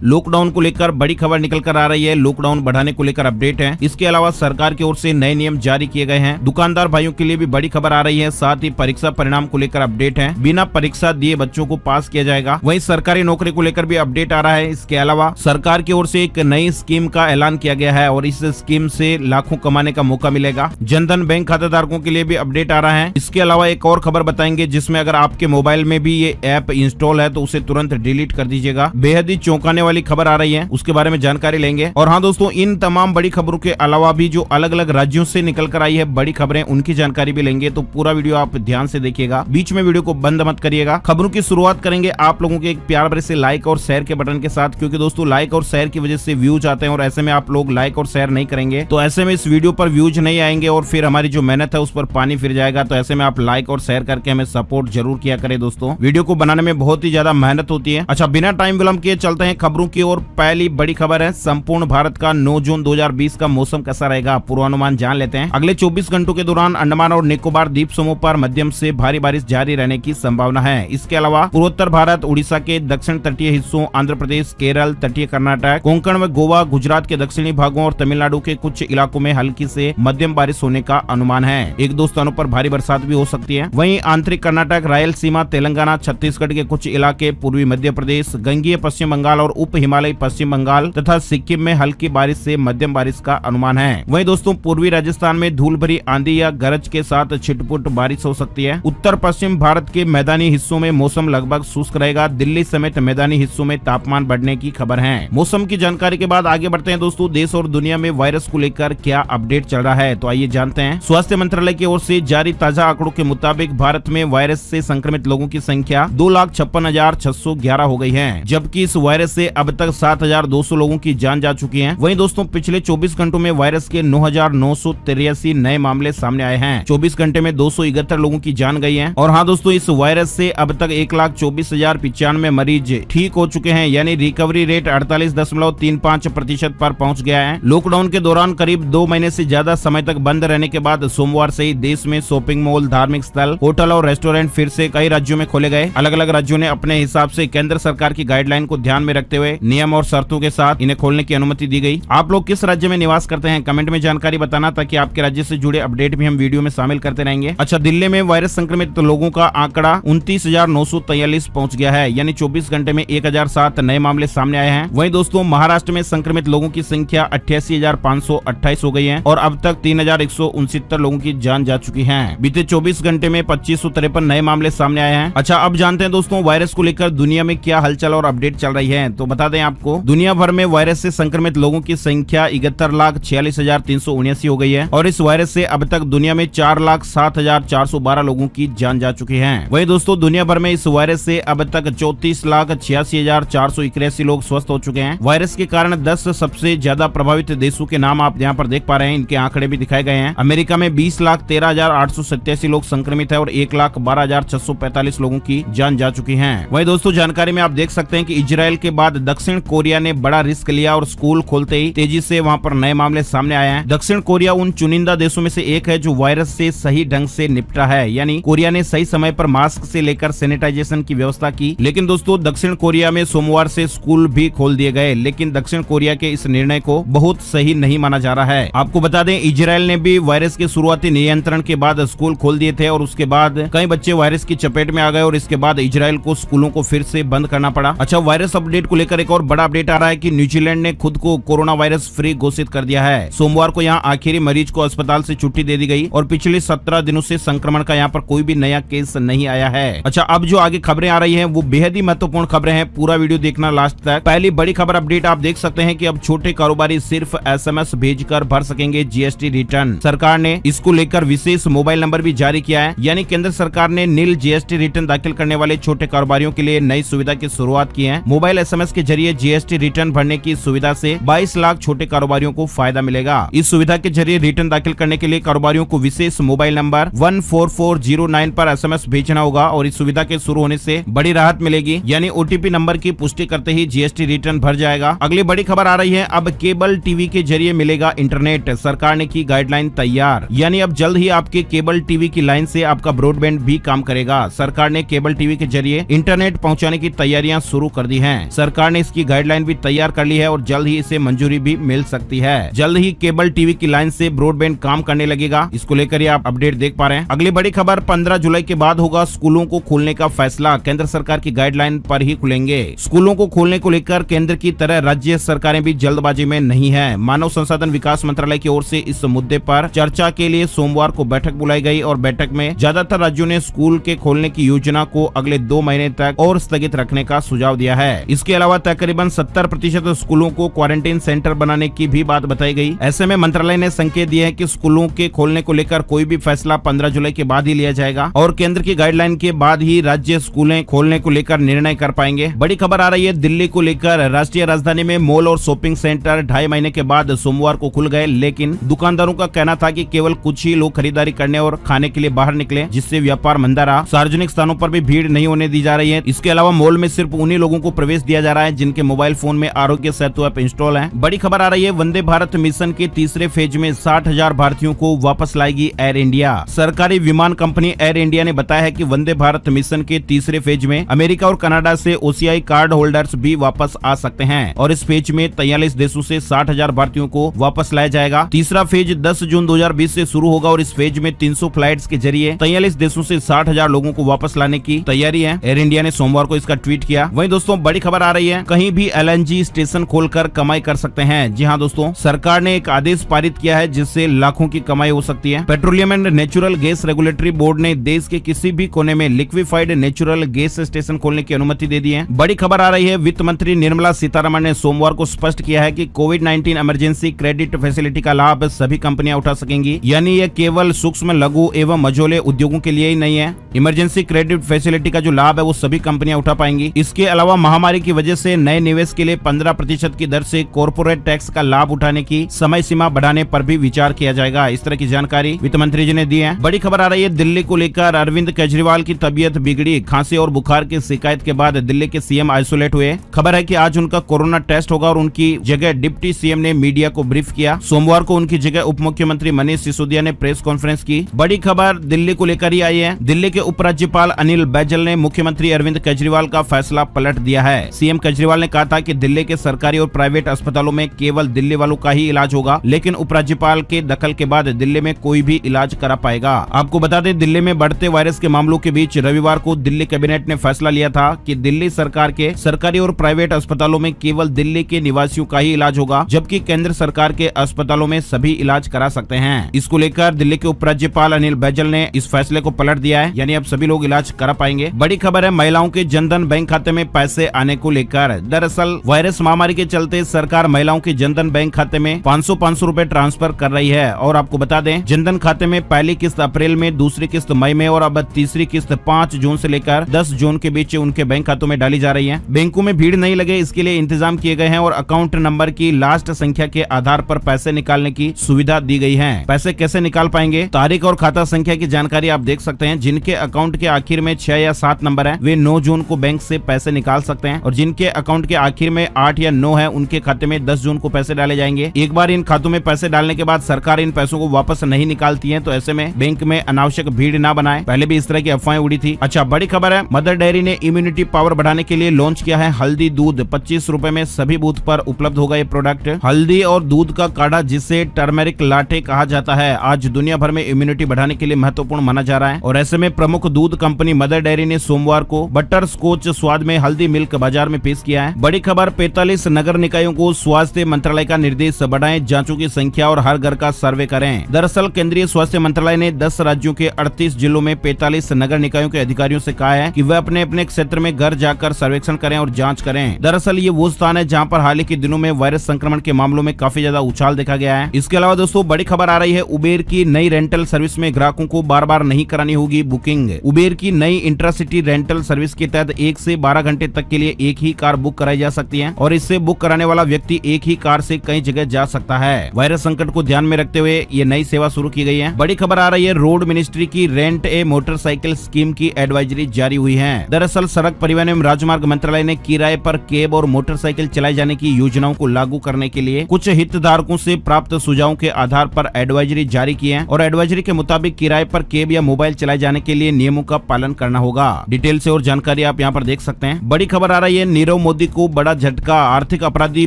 Lockdown को लेकर बड़ी खबर निकल कर आ रही है। लॉकडाउन बढ़ाने को लेकर अपडेट है। इसके अलावा सरकार की ओर से नए नियम जारी किए गए हैं। दुकानदार भाइयों के लिए भी बड़ी खबर आ रही है। साथ ही परीक्षा परिणाम को लेकर अपडेट है। बिना परीक्षा दिए बच्चों को पास किया जाएगा। वहीं सरकारी नौकरी को लेकर भी अपडेट आ रहा है। इसके अलावा सरकार की ओर से एक नई स्कीम का ऐलान किया गया है और इस स्कीम से लाखों कमाने का मौका मिलेगा। जनधन बैंक खाता धारकों के लिए भी अपडेट आ रहा है। इसके अलावा एक और खबर बताएंगे जिसमें अगर आपके मोबाइल में भी ये ऐप इंस्टॉल है तो उसे तुरंत डिलीट कर दीजिएगा। बेहद ही चौंकाने वाली खबर आ रही है, उसके बारे में जानकारी लेंगे। और हाँ दोस्तों, इन तमाम बड़ी खबरों के अलावा भी जो अलग अलग राज्यों से निकल कर आई है बड़ी खबरें, उनकी जानकारी भी लेंगे। तो पूरा वीडियो आप ध्यान से देखिएगा, बीच में वीडियो को बंद मत करिएगा। खबरों की शुरुआत करेंगे आप लोगों के एक प्यार भरे से लाइक और शेयर के बटन के साथ, क्योंकि दोस्तों लाइक और शेयर की वजह से व्यूज आते हैं और ऐसे में आप लोग लाइक और शेयर नहीं करेंगे तो ऐसे में इस वीडियो पर व्यूज नहीं आएंगे और फिर हमारी जो मेहनत है उस पर पानी फिर जाएगा। तो ऐसे में आप लाइक और शेयर करके हमें सपोर्ट जरूर किया करें। दोस्तों वीडियो को बनाने में बहुत ही ज्यादा मेहनत होती है। अच्छा, बिना टाइम विलंब किए चलते हैं खबरों की ओर। पहली बड़ी खबर है, संपूर्ण भारत का 9 जून 2020 का मौसम कैसा रहेगा, पूर्वानुमान जान लेते हैं। अगले 24 घंटों के दौरान अंडमान और निकोबार द्वीप समूह पर मध्यम से भारी बारिश जारी रहने की संभावना है। इसके अलावा पूर्वोत्तर भारत, उड़ीसा के दक्षिण तटीय हिस्सों, आंध्र प्रदेश, केरल, तटीय कर्नाटक, कोंकण व गोवा, गुजरात के दक्षिणी भागों और तमिलनाडु के कुछ इलाकों में हल्की से मध्यम बारिश होने का अनुमान है। एक दो स्थानों पर भारी बरसात भी हो सकती है। वहीं आंतरिक कर्नाटक, रायलसीमा, तेलंगाना, छत्तीसगढ़ के कुछ इलाके, पूर्वी मध्य प्रदेश, गंगीय पश्चिम बंगाल और उप हिमालयी पश्चिम बंगाल तथा सिक्किम में हल्की बारिश से मध्यम बारिश का अनुमान है। वहीं दोस्तों पूर्वी राजस्थान में धूल भरी आंधी या गरज के साथ छिटपुट बारिश हो सकती है। उत्तर पश्चिम भारत के मैदानी हिस्सों में मौसम लगभग शुष्क रहेगा। दिल्ली समेत मैदानी हिस्सों में तापमान बढ़ने की खबर है। मौसम की जानकारी के बाद आगे बढ़ते हैं दोस्तों, देश और दुनिया में वायरस को लेकर क्या अपडेट चल रहा है, तो आइए जानते हैं। स्वास्थ्य मंत्रालय की ओर से जारी ताजा आंकड़ों के मुताबिक भारत में वायरस से संक्रमित लोगों की संख्या 2,56,611 हो गई है, जबकि इस वायरस से अब तक 7,200 लोगों की जान जा चुकी है। वहीं दोस्तों पिछले 24 घंटों में वायरस के 9,983 नए मामले सामने आए हैं। 24 घंटे में 271 लोगों की जान गई है। और हाँ दोस्तों, इस वायरस से अब तक 1,24,095 मरीज ठीक हो चुके हैं, यानी रिकवरी रेट 48.35% पर पहुंच गया है। लॉकडाउन के दौरान करीब 2 महीने से ज्यादा समय तक बंद रहने के बाद सोमवार से ही देश में शॉपिंग मॉल, धार्मिक स्थल, होटल और रेस्टोरेंट फिर से कई राज्यों में खोले गए। अलग अलग राज्यों ने अपने हिसाब से केंद्र सरकार की गाइडलाइन को ध्यान में रखते हुए नियम और शर्तों के साथ इन्हें खोलने की अनुमति दी गई। आप लोग किस राज्य में निवास करते हैं, कमेंट में जानकारी बताना, ताकि आपके राज्य से जुड़े अपडेट भी हम वीडियो में शामिल करते रहेंगे। अच्छा, दिल्ली में वायरस संक्रमित लोगों का आंकड़ा 29,943 पहुंच गया है, यानी 24 घंटे में 1,007 नए मामले सामने आए हैं। वहीं दोस्तों महाराष्ट्र में संक्रमित लोगों की संख्या 88,528 हो गई है और अब तक 3,169 लोगों की जान जा चुकी है। बीते 24 घंटे में 2,553 नए मामले सामने आए हैं। अच्छा, अब जानते हैं दोस्तों वायरस को लेकर दुनिया में क्या हलचल और अपडेट चल रही है। तो बता दें आपको, दुनिया भर में वायरस से संक्रमित लोगों की संख्या 71,46,379 हो गई है और इस वायरस से अब तक दुनिया में 4,07,412 लोगों की जान जा चुकी है। वहीं दोस्तों दुनिया भर में इस वायरस से अब तक 34,86,481 लोग स्वस्थ हो चुके हैं। वायरस के कारण 10 सबसे ज्यादा प्रभावित देशों के नाम आप यहाँ पर देख पा रहे हैं, इनके आंकड़े भी दिखाए गए हैं। अमेरिका में 20,13,887 लोग संक्रमित है और 1,12,645 लोगों की जान जा चुकी है। वहीं दोस्तों जानकारी में आप देख सकते हैं कि इजराइल के बाद दक्षिण कोरिया ने बड़ा रिस्क लिया और स्कूल खोलते ही तेजी से वहाँ पर नए मामले सामने आए हैं। दक्षिण कोरिया उन चुनिंदा देशों में से एक है जो वायरस से सही ढंग से निपटा है, यानी कोरिया ने सही समय पर मास्क से लेकर सैनिटाइजेशन की व्यवस्था की। लेकिन दोस्तों दक्षिण कोरिया में सोमवार से स्कूल भी खोल दिए गए, लेकिन दक्षिण कोरिया के इस निर्णय को बहुत सही नहीं माना जा रहा है। आपको बता दें, इजराइल ने भी वायरस के शुरुआती नियंत्रण के बाद स्कूल खोल दिए थे और उसके बाद कई बच्चे वायरस की चपेट में आ गए और इसके बाद इजराइल को स्कूलों को फिर से बंद करना पड़ा। अच्छा, वायरस अपडेट को लेकर एक और बड़ा अपडेट आ रहा है कि न्यूजीलैंड ने खुद को कोरोना वायरस फ्री घोषित कर दिया है। सोमवार को यहाँ आखिरी मरीज को अस्पताल से छुट्टी दे दी गई और पिछले 17 दिनों से संक्रमण का यहाँ पर कोई भी नया केस नहीं आया है। अच्छा, अब जो आगे खबरें आ रही हैं वो बेहद ही महत्वपूर्ण खबरें हैं, पूरा वीडियो देखना लास्ट तक। पहली बड़ी खबर अपडेट आप देख सकते हैं कि अब छोटे कारोबारी सिर्फ SMS भेजकर भर सकेंगे GST रिटर्न। सरकार ने इसको लेकर विशेष मोबाइल नंबर भी जारी किया है, यानी केंद्र सरकार ने नील GST रिटर्न दाखिल करने वाले छोटे कारोबारियों के लिए नई सुविधा की शुरुआत की है। मोबाइल SMS के जरिए GST रिटर्न भरने की सुविधा से 22 लाख छोटे कारोबारियों को फायदा मिलेगा। इस सुविधा के जरिए रिटर्न दाखिल करने के लिए कारोबारियों को विशेष मोबाइल नंबर 14409 पर SMS भेजना होगा और इस सुविधा के शुरू होने से बड़ी राहत मिलेगी, यानी OTP नंबर की पुष्टि करते ही GST रिटर्न भर जाएगा। अगली बड़ी खबर आ रही है, अब केबल टीवी के जरिए मिलेगा इंटरनेट। सरकार ने की गाइडलाइन तैयार, यानी अब जल्द ही आपके केबल टीवी की लाइन से आपका ब्रॉडबैंड भी काम करेगा। सरकार ने केबल टीवी के जरिए इंटरनेट पहुंचाने की तैयारियां शुरू कर दी हैं। सरकार ने इसकी गाइडलाइन भी तैयार कर ली है और जल्द ही इसे मंजूरी भी मिल सकती है। जल्द ही केबल टीवी की लाइन से ब्रॉडबैंड काम करने लगेगा। इसको लेकर ही आप अपडेट देख पा रहे हैं। अगली बड़ी खबर 15 जुलाई के बाद होगा स्कूलों को खोलने का फैसला। केंद्र सरकार की गाइडलाइन पर ही खुलेंगे स्कूलों को खोलने को लेकर। केंद्र की तरह राज्य सरकारें भी जल्दबाजी में नहीं है। मानव संसाधन विकास मंत्रालय की ओर से इस मुद्दे पर चर्चा के लिए सोमवार को बैठक बुलाई गई और बैठक में ज्यादातर राज्यों ने स्कूल के खोलने की योजना को अगले 2 महीने तक और स्थगित रखने का सुझाव दिया है। इसके अलावा तकरीबन 70% स्कूलों को क्वारंटाइन सेंटर बनाने की भी बात बताई गई। ऐसे में मंत्रालय ने संकेत दिया है कि स्कूलों के खोलने को लेकर कोई भी फैसला 15 जुलाई के बाद ही लिया जाएगा और केंद्र की गाइडलाइन के बाद ही राज्य स्कूलें खोलने को लेकर निर्णय कर पाएंगे। बड़ी खबर आ रही है दिल्ली को लेकर। राष्ट्रीय राजधानी में मॉल और शॉपिंग सेंटर 2.5 महीने के बाद सोमवार को खुल गए, लेकिन दुकानदारों का कहना था कि केवल कुछ ही लोग खरीदारी करने और खाने के लिए बाहर निकले, जिससे व्यापार मंदा रहा। सार्वजनिक स्थानों पर भी भीड़ नहीं होने दी जा रही है। इसके अलावा मॉल में सिर्फ उन्हीं लोगों को प्रवेश दिया जा रहा है जिनके मोबाइल फोन में आरोग्य सेतु ऐप इंस्टॉल है। बड़ी खबर आ रही है वंदे भारत मिशन के तीसरे फेज में 60,000 भारतीयों को वापस लाएगी एयर इंडिया। सरकारी विमान कंपनी एयर इंडिया ने बताया है कि वंदे भारत मिशन के तीसरे फेज में अमेरिका और कनाडा से OCI कार्ड होल्डर्स भी वापस आ सकते हैं और इस फेज में 43 देशों से 60,000 भारतीयों को वापस लाया जाएगा। तीसरा फेज 10 जून 2020 से शुरू होगा और इस फेज में 300 फ्लाइट्स के जरिए 43 देशों से 60,000 लोगों को वापस लाने की तैयारी है। एयर इंडिया ने सोमवार को इसका ट्वीट किया। वहीं दोस्तों बड़ी खबर आ रही है कहीं भी LNG स्टेशन खोलकर कमाई कर सकते हैं। जी हाँ दोस्तों, सरकार ने एक आदेश पारित किया है जिससे लाखों की कमाई हो सकती है। Petroleum and natural gas regulatory board ने देश के किसी भी कोने में लिक्विफाइड नेचुरल गैस स्टेशन खोलने की अनुमति दे दी है। बड़ी खबर आ रही है वित्त मंत्री निर्मला सीतारमण ने सोमवार को स्पष्ट किया है कि कोविड-19 इमरजेंसी क्रेडिट फैसिलिटी का लाभ सभी कंपनियां उठा सकेंगी, यानी यह केवल सूक्ष्म लघु एवं मझोले उद्योगों के लिए ही नहीं है। इमरजेंसी क्रेडिट फैसिलिटी का जो लाभ है वो सभी कंपनियां उठा पाएंगी। इसके अलावा महामारी की वजह से नए निवेश के लिए 15% की दर से कॉर्पोरेट टैक्स का लाभ उठाने की समय सीमा बढ़ाने पर भी विचार किया जाएगा। इस तरह की जानकारी वित्त मंत्री जी ने दी है। बड़ी खबर आ रही है दिल्ली को लेकर। अरविंद केजरीवाल की तबीयत बिगड़ी। खांसी और बुखार की शिकायत के बाद दिल्ली के सीएम आइसोलेट हुए। खबर है कि आज उनका कोरोना टेस्ट होगा और उनकी जगह डिप्टी सीएम ने मीडिया को ब्रीफ किया। सोमवार को उनकी जगह उप मुख्यमंत्री मनीष सिसोदिया ने प्रेस कॉन्फ्रेंस की। बड़ी खबर दिल्ली को लेकर ही आई है। दिल्ली के उपराज्यपाल अनिल बैजल ने मुख्यमंत्री अरविंद केजरीवाल का फैसला पलट दिया है। सीएम केजरीवाल ने कहा था कि दिल्ली के सरकारी और प्राइवेट अस्पतालों में केवल दिल्ली वालों का ही इलाज होगा, लेकिन उपराज्यपाल के दखल के बाद दिल्ली में कोई भी इलाज करा पाएगा। आपको बता दें दिल्ली में बढ़ते वायरस के मामलों के बीच रविवार को दिल्ली कैबिनेट ने फैसला लिया था कि दिल्ली सरकार के सरकारी और प्राइवेट अस्पतालों में केवल दिल्ली के निवासियों का ही इलाज होगा, जबकि केंद्र सरकार के अस्पतालों में सभी इलाज करा सकते हैं। इसको लेकर दिल्ली के उपराज्यपाल अनिल बैजल ने इस फैसले को पलट दिया है, यानी अब सभी लोग इलाज करा पाएंगे। बड़ी खबर है महिलाओं के जनधन बैंक खाते में पैसे आने को लेकर। दरअसल वायरस महामारी के चलते सरकार महिलाओं के जनधन बैंक खाते में 500 रुपए ट्रांसफर कर रही है और आपको बता दें जनधन खाते में पहली किस्त अप्रैल में, दूसरी किस्त मई में और अब तीसरी किस्त 5 जून से लेकर 10 जून के बीच उनके बैंक खातों में डाली जा रही है। बैंकों में भीड़ नहीं लगे इसके लिए इंतजाम किए गए हैं और अकाउंट नंबर की लास्ट संख्या के आधार पर पैसे निकालने की सुविधा दी गई है। पैसे कैसे निकाल पाएंगे? तारीख और खाता संख्या की जानकारी आप देख सकते हैं। जिनके अकाउंट के आखिर में 6 या 7 नंबर है वे 9 जून को बैंक से पैसे निकाल सकते हैं और जिनके अकाउंट के आखिर में 8 या 9 है उनके खाते में 10 जून को पैसे डाले जाएंगे। एक बार इन खातों में पैसे डालने के बाद सरकार इन पैसों को वापस नहीं निकालती है, तो ऐसे में बैंक में अनावश्यक भीड़ ना बनाए। पहले भी इस तरह की अफवाहें उड़ी थी। अच्छा बड़ी खबर है मदर डेयरी ने इम्यूनिटी पावर बढ़ाने के लिए लॉन्च किया है हल्दी दूध। 25 रुपए में सभी बूथ पर उपलब्ध होगा ये प्रोडक्ट। हल्दी और दूध का काढ़ा जिसे टर्मेरिक लाटे कहा जाता है आज दुनिया भर में इम्यूनिटी बढ़ाने के लिए महत्वपूर्ण माना जा रहा है और ऐसे में प्रमुख दूध कंपनी मदर डेयरी ने सोमवार को बटर स्कॉच स्वाद में हल्दी मिल्क बाजार में पेश किया है। बड़ी खबर 45 नगर निकायों को स्वास्थ्य मंत्रालय का निर्देश बढ़ाएं जांचों की संख्या और हर घर का सर्वे करें। दरअसल केंद्रीय स्वास्थ्य मंत्रालय ने 10 राज्यों के 38 जिलों में 45 नगर निकायों के अधिकारियों से कहा है कि वे अपने अपने क्षेत्र में घर जाकर सर्वेक्षण करें और जांच करें। दरअसल ये वो स्थान है जहां पर हाल ही के दिनों में वायरस संक्रमण के मामलों में काफी ज्यादा उछाल देखा गया है। इसके अलावा दोस्तों बड़ी खबर आ रही है उबेर की नई रेंटल सर्विस में ग्राहकों को बार बार नहीं करानी होगी बुकिंग। उबेर की नई इंट्रासिटी रेंटल सर्विस के तहत 1 से 12 घंटे तक के लिए एक ही कार बुक कराई जा सकती है और इससे बुक कराने वाला व्यक्ति एक ही कार से कई जगह जा सकता है। वायरस संकट को ध्यान में रखते हुए ये नई सेवा शुरू की गई है। बड़ी खबर आ रही है रोड मिनिस्ट्री की रेंट ए मोटरसाइकिल स्कीम की एडवाइजरी जारी हुई है। दरअसल सड़क परिवहन एवं राजमार्ग मंत्रालय ने किराए पर कैब और मोटरसाइकिल चलाए जाने की योजनाओं को लागू करने के लिए कुछ हितधारकों से प्राप्त सुझावों के आधार पर एडवाइजरी जारी की है और एडवाइजरी के मुताबिक किराए पर कैब या मोबाइल चलाए जाने के लिए नियमों का पालन करना होगा। डिटेल से और जानकारी आप यहाँ पर देख सकते हैं। बड़ी खबर आ रही है नीरव नीरव मोदी को बड़ा झटका, आर्थिक अपराधी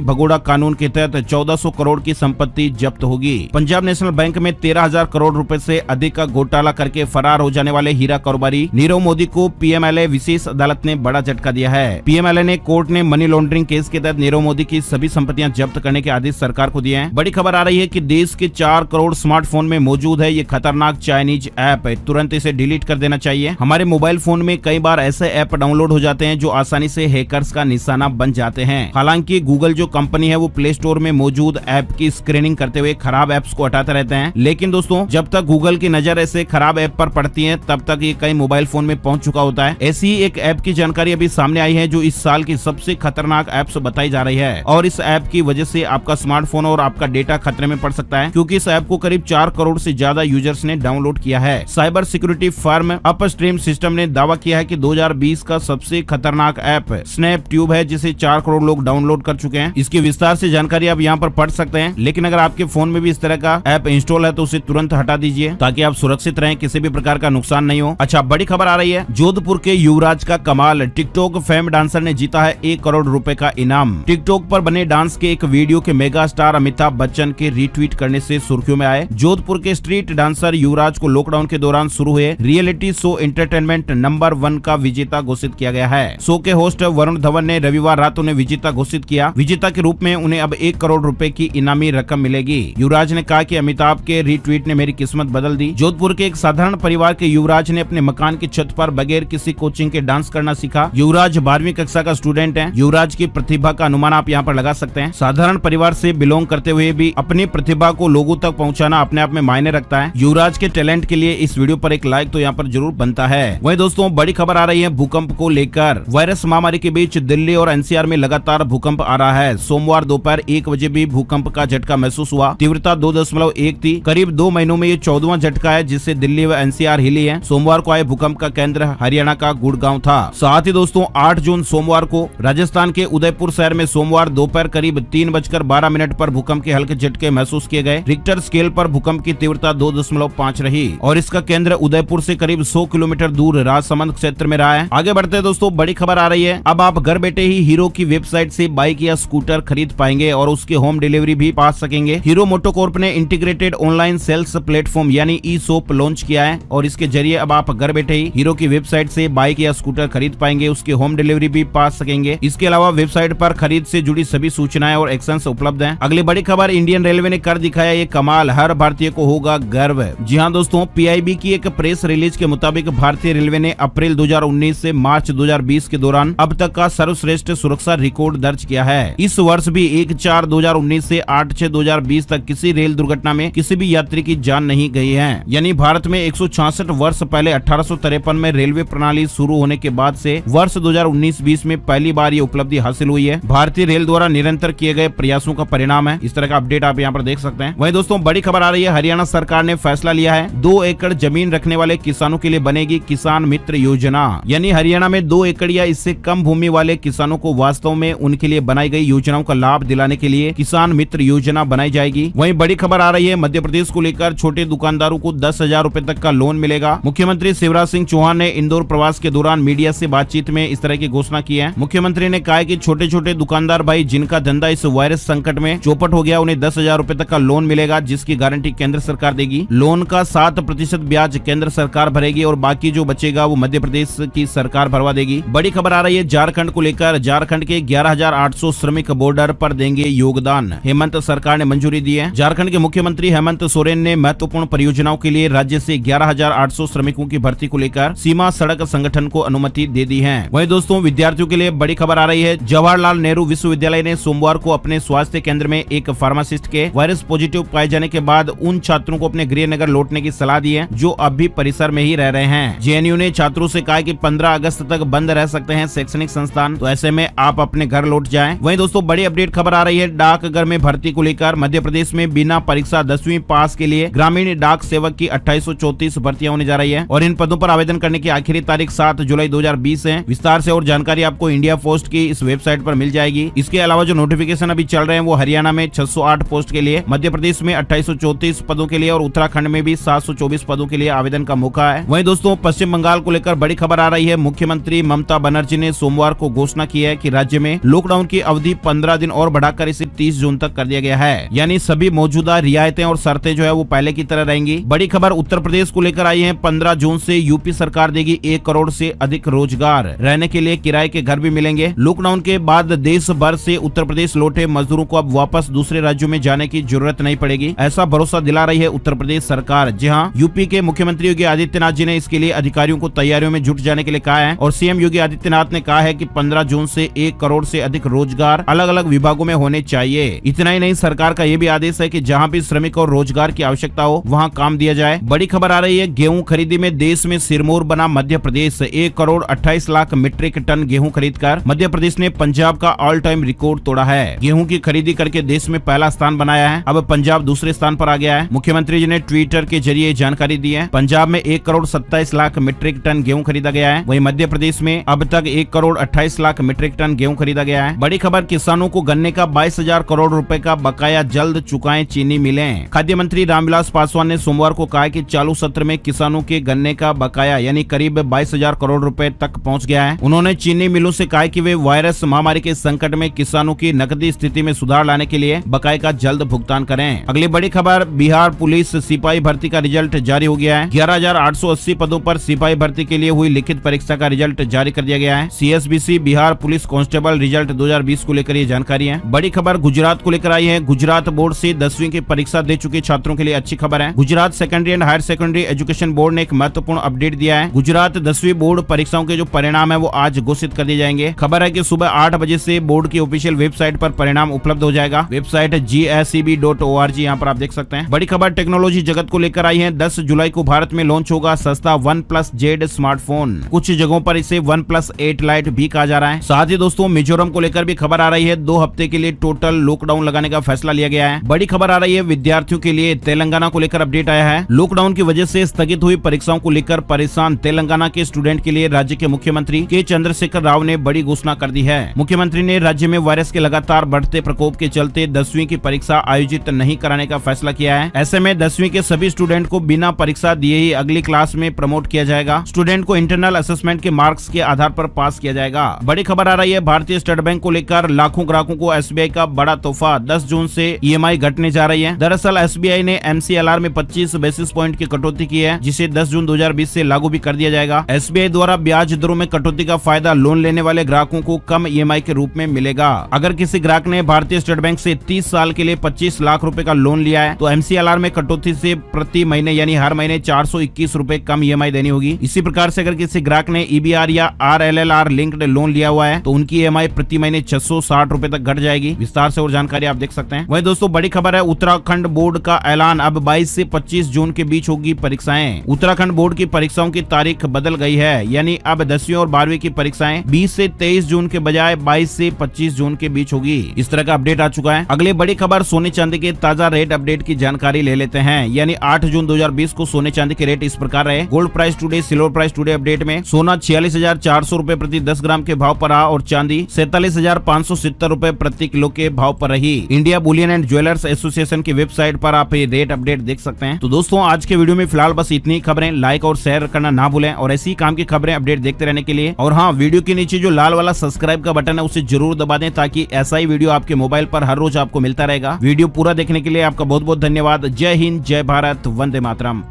भगोड़ा कानून के तहत 1400 करोड़ की संपत्ति जब्त होगी। पंजाब नेशनल बैंक में 13,000 करोड़ रुपए से अधिक का घोटाला करके फरार हो जाने वाले हीरा कारोबारी नीरव मोदी को पीएमएलए विशेष अदालत ने बड़ा झटका दिया है। पीएमएलए ने कोर्ट ने मनी लॉन्ड्रिंग केस के तहत नीरव मोदी की सभी संपत्तियां जब्त करने के आदेश सरकार को दिए हैं। बड़ी खबर आ रही है कि देश के 4 करोड़ स्मार्टफोन में मौजूद है ये खतरनाक चाइनीज ऐप, तुरंत इसे डिलीट कर देना चाहिए। हमारे मोबाइल फोन में कई बार ऐसे ऐप डाउनलोड हो जाते हैं जो आसानी से हैकर्स का निशाना बन जाते हैं। हालांकि गूगल जो कंपनी है वो प्ले स्टोर में मौजूद ऐप की स्क्रीनिंग करते हुए खराब ऐप्स को हटाते रहते हैं, लेकिन दोस्तों जब तक गूगल की नजर ऐसे खराब ऐप पर पड़ती है तब तक ये कई मोबाइल फोन में पहुंच चुका होता है। ऐसी ही एक ऐप की जानकारी अभी सामने आई है जो इस साल की सबसे खतरनाक ऐप्स बताई जा रही है, और इस ऐप की वजह से आपका स्मार्टफोन और आपका डेटा खतरे में पड़ सकता है, क्योंकि इस ऐप को करीब 4 करोड़ से ज्यादा यूजर्स ने डाउनलोड किया है। Cyber security firm upstream system ने दावा किया है कि 2020 का सबसे खतरनाक ऐप स्नैप ट्यूब है, जिसे 4 करोड़ लोग डाउनलोड कर चुके हैं। इसकी विस्तार से जानकारी आप यहाँ पर पढ़ सकते हैं, लेकिन अगर आपके फोन में भी इस तरह का ऐप इंस्टॉल है तो उसे तुरंत हटा दीजिए ताकि आप सुरक्षित रहें, किसी भी प्रकार का नुकसान नहीं हो। अच्छा, बड़ी खबर आ रही है, जोधपुर के युवराज का कमाल, टिकटॉक फेम डांसर ने जीता है 1 करोड़ रुपए का इनाम। टिकटॉक पर बने डांस के एक वीडियो के मेगा स्टार अमिताभ बच्चन के रीट्वीट करने से सुर्खियों में आए। जोधपुर के स्ट्रीट डांसर युवराज को लॉकडाउन के दौरान शुरू हुए रियलिटी शो एंटरटेनमेंट नंबर 1 का विजेता घोषित किया गया है। शो के होस्ट वरुण धवन ने रविवार रात उन्हें विजेता घोषित किया। विजेता के रूप में उन्हें अब 1 करोड़ रुपए की इनामी रकम मिलेगी। युवराज ने कहा कि अमिताभ के रीट्वीट ने मेरी किस्मत बदल दी। जोधपुर के एक साधारण परिवार के युवराज ने अपने मकान की छत पर बगैर किसी कोचिंग के डांस करना सीखा। युवराज 12वीं कक्षा का स्टूडेंट है। युवराज की प्रतिभा का अनुमान आप यहाँ पर लगा सकते हैं। साधारण परिवार से बिलोंग करते हुए भी अपनी प्रतिभा को लोगों तक पहुँचाना अपने आप में मायने रखता है। युवराज के टैलेंट के लिए इस वीडियो पर एक लाइक तो यहाँ पर जरूर बनता है। वहीं दोस्तों बड़ी खबर आ रही है भूकंप को लेकर। वायरस महामारी के बीच दिल्ली और एनसीआर में लगातार भूकंप आ रहा है। सोमवार दोपहर 1 बजे भी भूकंप का झटका महसूस हुआ। तीव्रता 2.1 थी। करीब 2 महीनों में ये 14वां झटका है जिससे दिल्ली व एनसीआर हिली है। सोमवार को आए भूकंप का केंद्र हरियाणा का गुड़गांव था। साथ ही दोस्तों 8 जून सोमवार को राजस्थान के उदयपुर शहर में सोमवार दोपहर करीब 3:12 पर भूकंप के हल्के झटके महसूस किए गए। रिक्टर स्केल पर भूकंप की तीव्रता 2.5 रही और इसका केंद्र उदयपुर से करीब 100 किलोमीटर दूर राजसमंद क्षेत्र में रहा है। आगे बढ़ते हैं दोस्तों, बड़ी खबर आ रही है, अब आप घर बैठे ही हीरो की वेबसाइट से बाइक या स्कूटर खरीद पाएंगे और उसकी होम डिलीवरी भी पा सकेंगे। हीरो मोटोकॉर्प ने इंटीग्रेटेड ऑनलाइन सेल्स प्लेटफॉर्म यानी ई शॉप लॉन्च किया है और इसके जरिए अब आप घर बैठे ही हीरो की वेबसाइट से बाइक या स्कूटर खरीद पाएंगे, उसकी होम डिलीवरी भी पा सकेंगे। इसके अलावा वेबसाइट पर खरीद से जुड़ी सभी सूचनाएं और एक्शंस उपलब्ध हैं। अगली बड़ी खबर, इंडियन रेलवे ने कर दिखाया ये कमाल, हर भारतीय को होगा गर्व। जी हां दोस्तों, पीआईबी की एक प्रेस रिलीज के मुताबिक भारतीय रेलवे ने अप्रैल 2019 से मार्च 2020 के दौरान अब तक का सर्वश्रेष्ठ सुरक्षा रिकॉर्ड दर्ज किया है। इस वर्ष भी 1/4/2019 से 8/6/2020 तक किसी रेल दुर्घटना में किसी भी यात्री की जान नहीं गई है। यानी भारत में 166 वर्ष पहले 1853 में रेलवे प्रणाली शुरू होने के बाद से वर्ष 2019-20 में पहली बार ये उपलब्धि हासिल हुई है। भारतीय रेल द्वारा निरंतर किए गए प्रयासों का परिणाम है। इस तरह का अपडेट आप यहाँ पर देख सकते हैं। वहीं दोस्तों बड़ी खबर आ रही है, हरियाणा सरकार ने फैसला लिया है 2 एकड़ जमीन रखने वाले किसानों के लिए बनेगी किसान मित्र योजना। यानी हरियाणा में 2 एकड़ या इससे कम भूमि वाले किसानों को वास्तव में उनके लिए बनाई गई योजनाओं का लाभ दिलाने के लिए किसान मित्र योजना बनाई जाएगी। वहीं बड़ी खबर आ रही है, मध्य प्रदेश को लेकर छोटे दुकानदारों को 10,000 रुपए तक का लोन मिलेगा। मुख्यमंत्री शिवराज सिंह चौहान ने इंदौर प्रवास के दौरान मीडिया से बातचीत में इस तरह की घोषणा की है। मुख्यमंत्री ने कहा कि छोटे छोटे दुकानदार भाई जिनका धंधा इस वायरस संकट में चौपट हो गया, उन्हें 10,000 रुपए तक का लोन मिलेगा, जिसकी गारंटी केंद्र सरकार देगी। लोन का 7% ब्याज केंद्र सरकार भरेगी और बाकी जो बचेगा वो मध्य प्रदेश की सरकार भरवा देगी। बड़ी खबर आ रही है झारखंड को लेकर। झारखंड के 11,800 श्रमिक बॉर्डर पर देंगे योगदान, हेमंत सरकार ने मंजूरी दी है। झारखंड के मुख्यमंत्री हेमंत सोरेन ने महत्वपूर्ण परियोजनाओं के लिए राज्य से 11,800 श्रमिकों की भर्ती को लेकर सीमा सड़क संगठन को अनुमति दे दी है। वहीं दोस्तों विद्यार्थियों के लिए बड़ी खबर आ रही है, जवाहरलाल नेहरू विश्वविद्यालय ने सोमवार को अपने स्वास्थ्य केंद्र में एक फार्मासिस्ट के वायरस पॉजिटिव पाए जाने के बाद उन छात्रों को अपने गृह नगर लौटने की सलाह दी है जो अब भी परिसर में ही रह रहे हैं। जेएनयू ने छात्रों से कहा कि 15 अगस्त तक बंद रह सकते हैं शैक्षणिक संस्थान, तो ऐसे में आप अपने घर लौट जाएं। वहीं दोस्तों बड़ी अपडेट खबर आ रही है, डाकघर में भर्ती को लेकर। मध्य प्रदेश में बिना परीक्षा 10वीं पास के लिए ग्रामीण डाक सेवक की 2834 भर्तियां होने जा रही है और इन पदों पर आवेदन करने की आखिरी तारीख 7 जुलाई 2020 है। विस्तार से और जानकारी आपको इंडिया पोस्ट की इस वेबसाइट पर मिल जाएगी। इसके अलावा जो नोटिफिकेशन अभी चल रहे हैं वो हरियाणा में 608 पोस्ट के लिए, मध्य प्रदेश में 2834 पदों के लिए और उत्तराखंड में भी 724 पदों के लिए आवेदन का मौका है। वहीं दोस्तों पश्चिम बंगाल को लेकर बड़ी खबर आ रही है। मुख्यमंत्री ममता बनर्जी ने सोमवार को घोषणा घोषणा की है कि राज्य में लॉकडाउन की अवधि 15 दिन और बढ़ाकर इसे 30 जून तक कर दिया गया है। यानी सभी मौजूदा रियायतें और शर्तें जो है वो पहले की तरह रहेंगी। बड़ी खबर उत्तर प्रदेश को लेकर आई है। 15 जून से यूपी सरकार देगी 1 करोड़ से अधिक रोजगार, रहने के लिए किराए के घर भी मिलेंगे। लॉकडाउन के बाद देश भर से उत्तर प्रदेश लौटे मजदूरों को अब वापस दूसरे राज्यों में जाने की जरूरत नहीं पड़ेगी, ऐसा भरोसा दिला रही है उत्तर प्रदेश सरकार। जी हाँ, यूपी के मुख्यमंत्री योगी आदित्यनाथ जी ने इसके लिए अधिकारियों को तैयारियों में जुट जाने के लिए कहा है और सीएम योगी आदित्यनाथ ने कहा है कि 15 जून से 1 करोड़ से अधिक रोजगार अलग अलग विभागों में होने चाहिए। इतना ही नहीं, सरकार का ये भी आदेश है कि जहाँ भी श्रमिक और रोजगार की आवश्यकता हो वहाँ काम दिया जाए। बड़ी खबर आ रही है, गेहूं खरीदी में देश में सिरमौर बना मध्य प्रदेश। 1 करोड़ 28 लाख मीट्रिक टन गेहूं खरीदकर मध्य प्रदेश ने पंजाब का ऑल टाइम रिकॉर्ड तोड़ा है। गेहूं की खरीदी करके देश में पहला स्थान बनाया है। अब पंजाब दूसरे स्थान पर आ गया है। मुख्यमंत्री जी ने ट्विटर के जरिए जानकारी दी है। पंजाब में 1 करोड़ 27 लाख मीट्रिक टन गेहूं खरीदा गया है। वहीं मध्य प्रदेश में अब तक 1 करोड़ 28 लाख मीट्रिक टन गेहूं खरीदा गया है। बड़ी खबर, किसानों को गन्ने का 22,000 करोड़ रुपए का बकाया जल्द चुकाएं चीनी मिलें। खाद्य मंत्री रामविलास पासवान ने सोमवार को कहा कि चालू सत्र में किसानों के गन्ने का बकाया यानी करीब 22,000 करोड़ रुपए तक पहुंच गया है। उन्होंने चीनी मिलों से कहा कि वे वायरस महामारी के संकट में किसानों की नकदी स्थिति में सुधार लाने के लिए बकाये का जल्द भुगतान करें। अगली बड़ी खबर, बिहार पुलिस सिपाही भर्ती का रिजल्ट जारी हो गया है। 11,880 पदों पर सिपाही भर्ती के लिए हुई लिखित परीक्षा का रिजल्ट जारी कर दिया गया है। CSBC Bihar police constable result 2020 को लेकर ये जानकारी है। बड़ी खबर गुजरात को लेकर आई है। गुजरात बोर्ड से 10वीं की परीक्षा दे चुके छात्रों के लिए अच्छी खबर है। Gujarat secondary and higher secondary education board ने एक महत्वपूर्ण अपडेट दिया है। गुजरात 10वीं बोर्ड परीक्षाओं के जो परिणाम है वो आज घोषित कर दिए जाएंगे। खबर है कि सुबह 8 बजे से बोर्ड की ऑफिशियल वेबसाइट पर परिणाम उपलब्ध हो जाएगा। वेबसाइट GSEB.org, यहाँ पर आप देख सकते हैं। बड़ी खबर टेक्नोलॉजी जगत को लेकर आई है। 10 जुलाई को भारत में लॉन्च होगा सस्ता OnePlus Z स्मार्टफोन। कुछ जगहों पर इसे OnePlus 8 Lite भी कहा जा रहा है। साथ ही दोस्तों मिजोरम को लेकर भी खबर आ रही है। 2 हफ्ते के लिए टोटल लॉकडाउन लगाने का फैसला लिया गया है। बड़ी खबर आ रही है विद्यार्थियों के लिए। तेलंगाना को लेकर अपडेट आया है। लॉकडाउन की वजह से स्थगित हुई परीक्षाओं को लेकर परेशान तेलंगाना के स्टूडेंट के लिए राज्य के मुख्यमंत्री के चंद्रशेखर राव ने बड़ी घोषणा कर दी है। मुख्यमंत्री ने राज्य में वायरस के लगातार बढ़ते प्रकोप के चलते 10वीं की परीक्षा आयोजित नहीं कराने का फैसला किया है। ऐसे में 10वीं के सभी स्टूडेंट को बिना परीक्षा दिए ही अगली क्लास में प्रमोट किया जाएगा। स्टूडेंट को इंटरनल असेसमेंट के मार्क्स के आधार पर पास किया जाएगा। बड़ी खबर आ रही है भारतीय स्टेट बैंक को लेकर। लाखों ग्राहकों को SBI का बड़ा तोहफा, 10 जून से EMI घटने जा रही है। दरअसल SBI ने MCLR में 25 बेसिस पॉइंट की कटौती की है, जिसे 10 जून 2020 से लागू भी कर दिया जाएगा। SBI द्वारा ब्याज दरों में कटौती का फायदा लोन लेने वाले ग्राहकों को कम EMI के रूप में मिलेगा। अगर किसी ग्राहक ने भारतीय स्टेट बैंक से 30 साल के लिए 25 लाख रुपए का लोन लिया है तो MCLR में कटौती से प्रति महीने यानी हर महीने 421 रुपए कम EMI देनी होगी। इसी प्रकार से अगर किसी ग्राहक ने EBR या RLLR लिंक्ड लोन लिया हुआ है तो उनकी EMI प्रति महीने 660 रुपए तक घट जाएगी। विस्तार से और जानकारी आप देख सकते हैं। वहीं दोस्तों बड़ी खबर है, उत्तराखंड बोर्ड का ऐलान, अब 22 से 25 जून के बीच होगी परीक्षाएं। उत्तराखंड बोर्ड की परीक्षाओं की तारीख बदल गई है, यानी अब 10वीं और 12वीं की परीक्षाएं 20 से 23 जून के बजाय 22 से 25 जून के बीच होगी। इस तरह का अपडेट आ चुका है। अगली बड़ी खबर, सोने चांदी के ताजा रेट अपडेट की जानकारी ले लेते हैं। यानी 8 जून 2020 को सोने चांदी के रेट इस प्रकार रहे। Gold price today, silver price today update में सोना 46,400 रुपए प्रति 10 ग्राम के भाव पर रहा और चांदी 47,570 रुपए प्रति किलो के भाव पर रही। India Boolean and jewellers association की वेबसाइट पर आप ये रेट अपडेट देख सकते हैं। तो दोस्तों आज के वीडियो में फिलहाल बस इतनी खबरें। लाइक और शेयर करना ना भूलें और ऐसी काम की खबरें अपडेट देखते रहने के लिए। और हाँ, वीडियो के नीचे जो लाल वाला सब्सक्राइब का बटन है उसे जरूर दबा दें ताकि ऐसा ही वीडियो आपके मोबाइल पर हर रोज आपको मिलता रहेगा। वीडियो पूरा देखने के लिए आपका बहुत बहुत धन्यवाद। जय हिंद, जय भारत, वंदे मातरम।